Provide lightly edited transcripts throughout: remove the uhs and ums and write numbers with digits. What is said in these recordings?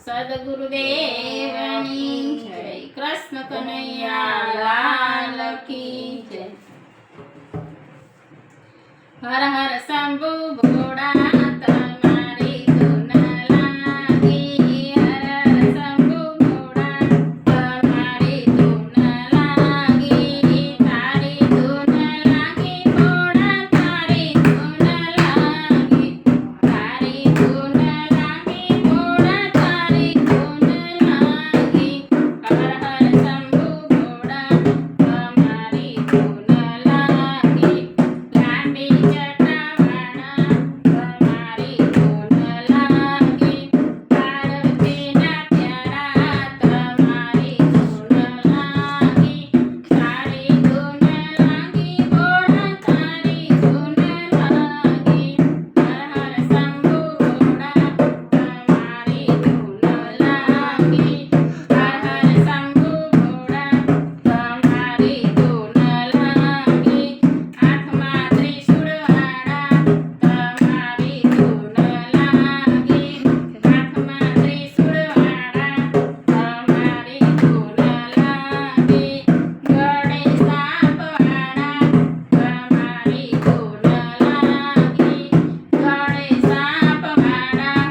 સદગુરુદેવની જય. કૃષ્ણ કનૈયા લાલ કી જય. હર હર શંભુ ભોળા તમારી ધૂન લાગી. હર હર શંભુ ભોળા તમારી ધૂન લાગી. તારી ધૂન લાગી ભોળા તારી ધૂન લાગી. તારી ધૂન લાગી ભોળા તારી ધૂન લાગી. હર હર શંભુ ભોળા તમારી ધૂન લાગી. લાંબી જટાવાળા તમારી ધૂન લાગી. પાર્વતીના પ્યારા તમારી ધૂન લાગી. તારી ધૂન લાગી ભોળા તારી ધૂન લાગી. હર હર શંભુ ભોળા તમારી ધૂન લાગી. હર હર શંભુ ભોળા તમારી ધૂન લાગી. હાથમાં ત્રિશૂળવાળા તમારી ધૂન લાગી. હાથમાં ત્રિશૂળવાળા તમારી ધૂન લાગી. ગળે સાપવાળા તમારી ધૂન લાગી. ગળે સાપવાળા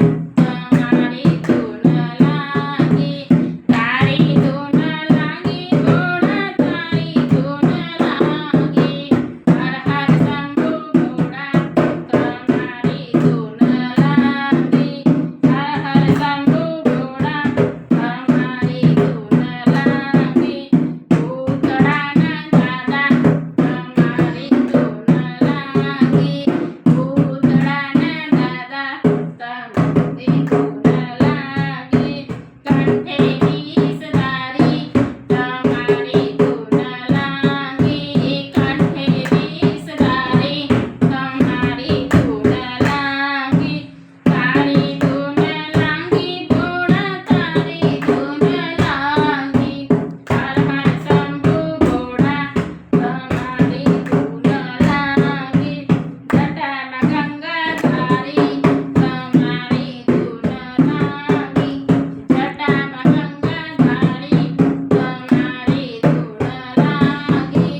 તમારી ધૂન લાગી. તારી ધૂન લાગી ભોળા તારી ધૂન લાગી. હર હર શંભુ ભોળા તમારી ધૂન લાગી. હર હર શંભુ ભોળા તમારી ધૂન લાગી. ભૂતળાના દાદા તમારી ધૂન લાગી. ભૂતળાના દાદા તમારી ધૂન લાગી. કંઠે વિષધારી તમારી ધૂન લાગી. કંઠે વિષધારી તમારી ધૂન લાગી. તારી ધૂન લાગી ભોળા તારી ધૂન લાગી. હર હર શંભુ ભોળા તમારી ધૂન લાગી. જટામાં ગંગાધારી તમારી ધૂન લાગી. જટામાં ગંગાધારી તમારી ધૂન લાગી.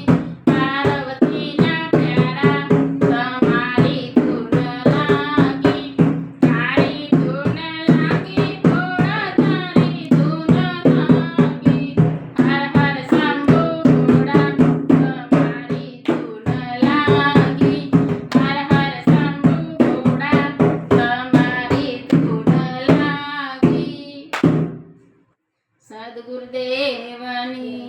પાર્વતીના પ્યારા તમારી ધૂન લાગી. તારી ધૂન લાગી ભોળા તારી ધૂન લાગી. હર હર શંભુ ભોળા તમારી ધૂન લાગી. હર હર શંભુ ભોળા તમારી ધૂન લાગી. સદગુરુદેવની